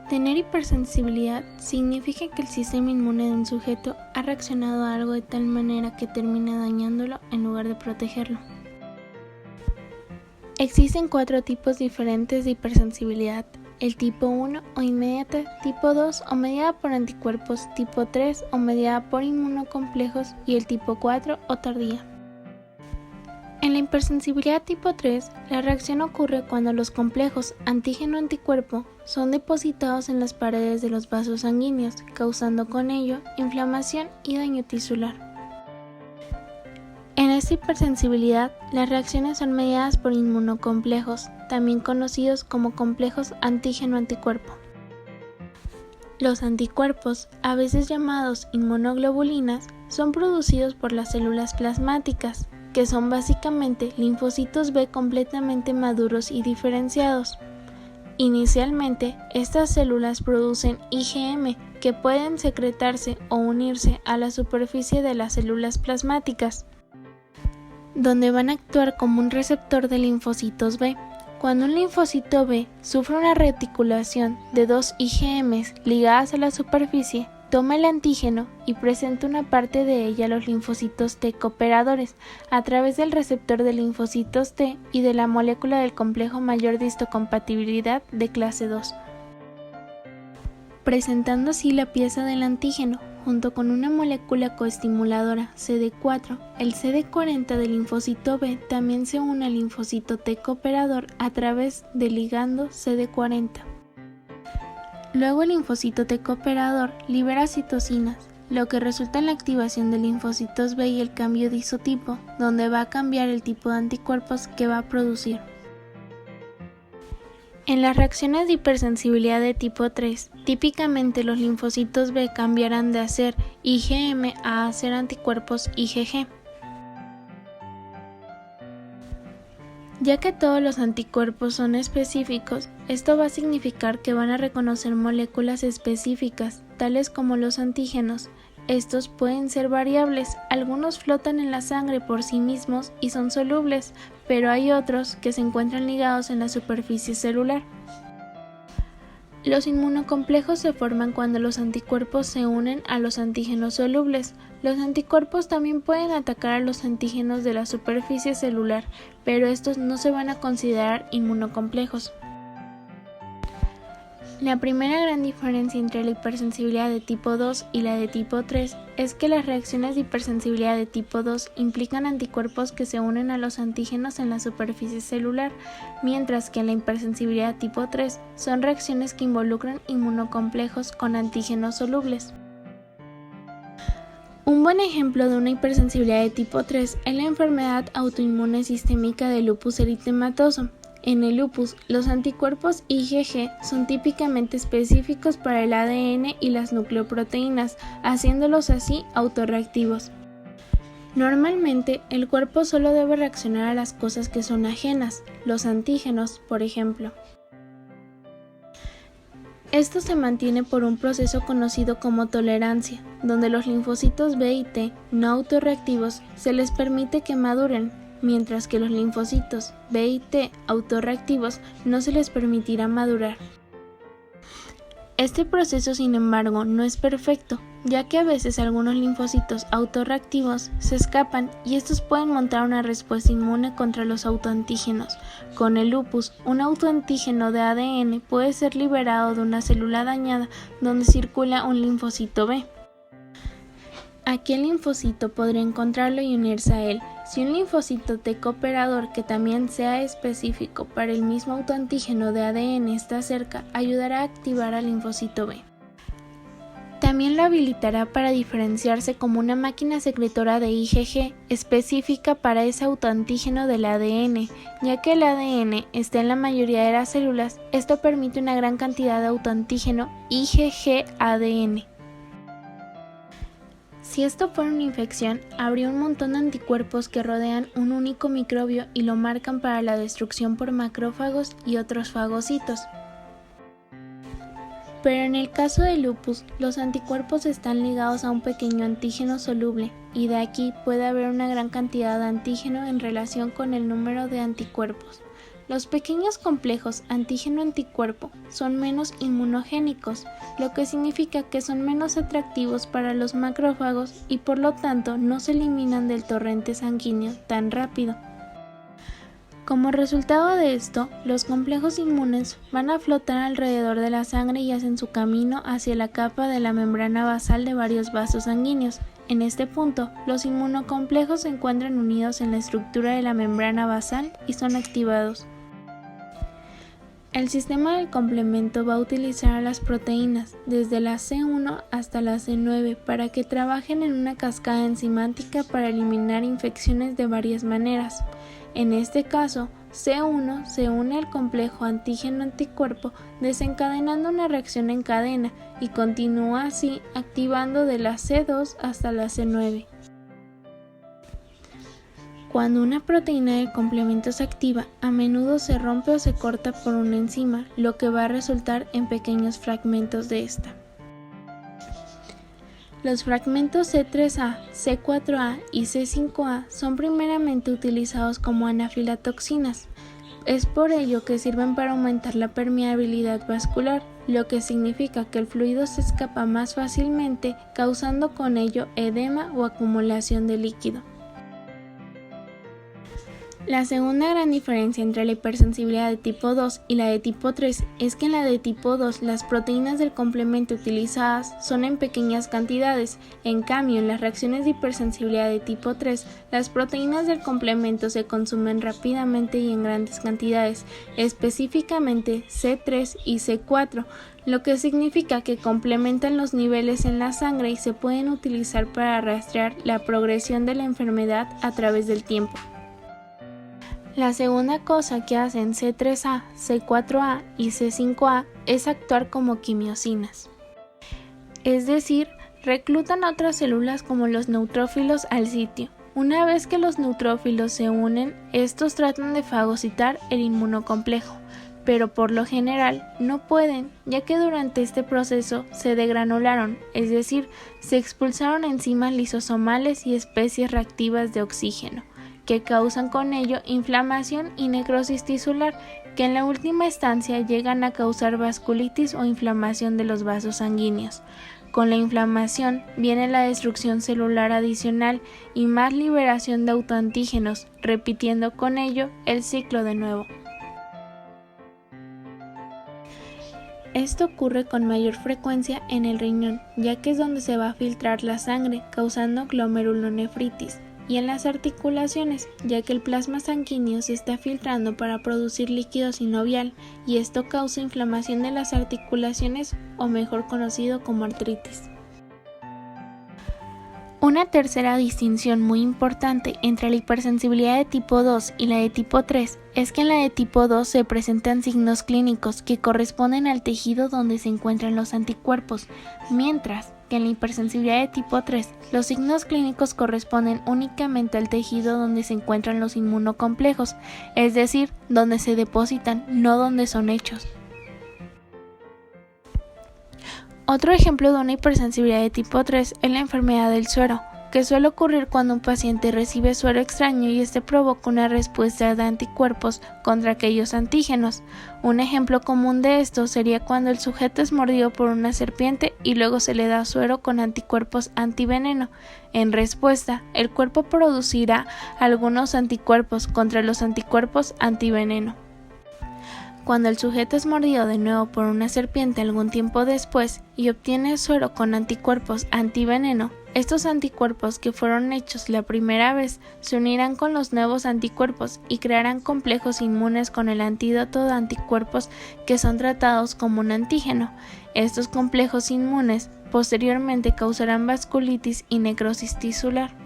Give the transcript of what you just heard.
Tener hipersensibilidad significa que el sistema inmune de un sujeto ha reaccionado a algo de tal manera que termina dañándolo en lugar de protegerlo. Existen 4 tipos diferentes de hipersensibilidad: el tipo 1 o inmediata, tipo 2 o mediada por anticuerpos, tipo 3 o mediada por inmunocomplejos y el tipo 4 o tardía. En la hipersensibilidad tipo 3, la reacción ocurre cuando los complejos antígeno-anticuerpo son depositados en las paredes de los vasos sanguíneos, causando con ello inflamación y daño tisular. En esta hipersensibilidad, las reacciones son mediadas por inmunocomplejos, también conocidos como complejos antígeno-anticuerpo. Los anticuerpos, a veces llamados inmunoglobulinas, son producidos por las células plasmáticas, que son básicamente linfocitos B completamente maduros y diferenciados. Inicialmente, estas células producen IgM, que pueden secretarse o unirse a la superficie de las células plasmáticas, donde van a actuar como un receptor de linfocitos B. Cuando un linfocito B sufre una reticulación de 2 IgMs ligadas a la superficie, toma el antígeno y presenta una parte de ella a los linfocitos T cooperadores a través del receptor de linfocitos T y de la molécula del complejo mayor de histocompatibilidad de clase 2, presentando así la pieza del antígeno junto con una molécula coestimuladora CD4. El CD40 del linfocito B también se une al linfocito T cooperador a través del ligando CD40. Luego el linfocito T cooperador libera citocinas, lo que resulta en la activación de linfocitos B y el cambio de isotipo, donde va a cambiar el tipo de anticuerpos que va a producir. En las reacciones de hipersensibilidad de tipo 3, típicamente los linfocitos B cambiarán de hacer IgM a hacer anticuerpos IgG. Ya que todos los anticuerpos son específicos, esto va a significar que van a reconocer moléculas específicas, tales como los antígenos. Estos pueden ser variables, algunos flotan en la sangre por sí mismos y son solubles, pero hay otros que se encuentran ligados en la superficie celular. Los inmunocomplejos se forman cuando los anticuerpos se unen a los antígenos solubles. Los anticuerpos también pueden atacar a los antígenos de la superficie celular, pero estos no se van a considerar inmunocomplejos. La primera gran diferencia entre la hipersensibilidad de tipo 2 y la de tipo 3 es que las reacciones de hipersensibilidad de tipo 2 implican anticuerpos que se unen a los antígenos en la superficie celular, mientras que en la hipersensibilidad tipo 3 son reacciones que involucran inmunocomplejos con antígenos solubles. Un buen ejemplo de una hipersensibilidad de tipo 3 es la enfermedad autoinmune sistémica de lupus eritematoso. En el lupus, los anticuerpos IgG son típicamente específicos para el ADN y las nucleoproteínas, haciéndolos así autorreactivos. Normalmente, el cuerpo solo debe reaccionar a las cosas que son ajenas, los antígenos, por ejemplo. Esto se mantiene por un proceso conocido como tolerancia, donde los linfocitos B y T no autorreactivos se les permite que maduren, mientras que los linfocitos B y T autorreactivos no se les permitirá madurar. Este proceso, sin embargo, no es perfecto, ya que a veces algunos linfocitos autorreactivos se escapan y estos pueden montar una respuesta inmune contra los autoantígenos. Con el lupus, un autoantígeno de ADN puede ser liberado de una célula dañada donde circula un linfocito B. Aquí el linfocito podría encontrarlo y unirse a él. Si un linfocito T cooperador que también sea específico para el mismo autoantígeno de ADN está cerca, ayudará a activar al linfocito B. También lo habilitará para diferenciarse como una máquina secretora de IgG específica para ese autoantígeno del ADN. Ya que el ADN está en la mayoría de las células, esto permite una gran cantidad de autoantígeno IgG-ADN. Si esto fuera una infección, habría un montón de anticuerpos que rodean un único microbio y lo marcan para la destrucción por macrófagos y otros fagocitos. Pero en el caso del lupus, los anticuerpos están ligados a un pequeño antígeno soluble, y de aquí puede haber una gran cantidad de antígeno en relación con el número de anticuerpos. Los pequeños complejos antígeno-anticuerpo son menos inmunogénicos, lo que significa que son menos atractivos para los macrófagos y por lo tanto no se eliminan del torrente sanguíneo tan rápido. Como resultado de esto, los complejos inmunes van a flotar alrededor de la sangre y hacen su camino hacia la capa de la membrana basal de varios vasos sanguíneos. En este punto, los inmunocomplejos se encuentran unidos en la estructura de la membrana basal y son activados. El sistema del complemento va a utilizar a las proteínas, desde la C1 hasta la C9, para que trabajen en una cascada enzimática para eliminar infecciones de varias maneras. En este caso, C1 se une al complejo antígeno-anticuerpo desencadenando una reacción en cadena y continúa así activando de la C2 hasta la C9. Cuando una proteína del complemento se activa, a menudo se rompe o se corta por una enzima, lo que va a resultar en pequeños fragmentos de esta. Los fragmentos C3A, C4A y C5A son primeramente utilizados como anafilatoxinas. Es por ello que sirven para aumentar la permeabilidad vascular, lo que significa que el fluido se escapa más fácilmente, causando con ello edema o acumulación de líquido. La segunda gran diferencia entre la hipersensibilidad de tipo 2 y la de tipo 3 es que en la de tipo 2 las proteínas del complemento utilizadas son en pequeñas cantidades, en cambio en las reacciones de hipersensibilidad de tipo 3 las proteínas del complemento se consumen rápidamente y en grandes cantidades, específicamente C3 y C4, lo que significa que complementan los niveles en la sangre y se pueden utilizar para rastrear la progresión de la enfermedad a través del tiempo. La segunda cosa que hacen C3A, C4A y C5A es actuar como quimiosinas. Es decir, reclutan a otras células como los neutrófilos al sitio. Una vez que los neutrófilos se unen, estos tratan de fagocitar el inmunocomplejo, pero por lo general no pueden, ya que durante este proceso se degranularon, es decir, se expulsaron enzimas lisosomales y especies reactivas de oxígeno, que causan con ello inflamación y necrosis tisular, que en la última instancia llegan a causar vasculitis o inflamación de los vasos sanguíneos. Con la inflamación viene la destrucción celular adicional y más liberación de autoantígenos, repitiendo con ello el ciclo de nuevo. Esto ocurre con mayor frecuencia en el riñón, ya que es donde se va a filtrar la sangre, causando glomerulonefritis, y en las articulaciones, ya que el plasma sanguíneo se está filtrando para producir líquido sinovial y esto causa inflamación de las articulaciones o mejor conocido como artritis. Una tercera distinción muy importante entre la hipersensibilidad de tipo 2 y la de tipo 3 es que en la de tipo 2 se presentan signos clínicos que corresponden al tejido donde se encuentran los anticuerpos, mientras que en la hipersensibilidad de tipo 3 los signos clínicos corresponden únicamente al tejido donde se encuentran los inmunocomplejos, es decir, donde se depositan, no donde son hechos. Otro ejemplo de una hipersensibilidad de tipo 3 es la enfermedad del suero, que suele ocurrir cuando un paciente recibe suero extraño y este provoca una respuesta de anticuerpos contra aquellos antígenos. Un ejemplo común de esto sería cuando el sujeto es mordido por una serpiente y luego se le da suero con anticuerpos antiveneno. En respuesta, el cuerpo producirá algunos anticuerpos contra los anticuerpos antiveneno. Cuando el sujeto es mordido de nuevo por una serpiente algún tiempo después y obtiene suero con anticuerpos antiveneno, estos anticuerpos que fueron hechos la primera vez se unirán con los nuevos anticuerpos y crearán complejos inmunes con el antídoto de anticuerpos que son tratados como un antígeno. Estos complejos inmunes posteriormente causarán vasculitis y necrosis tisular.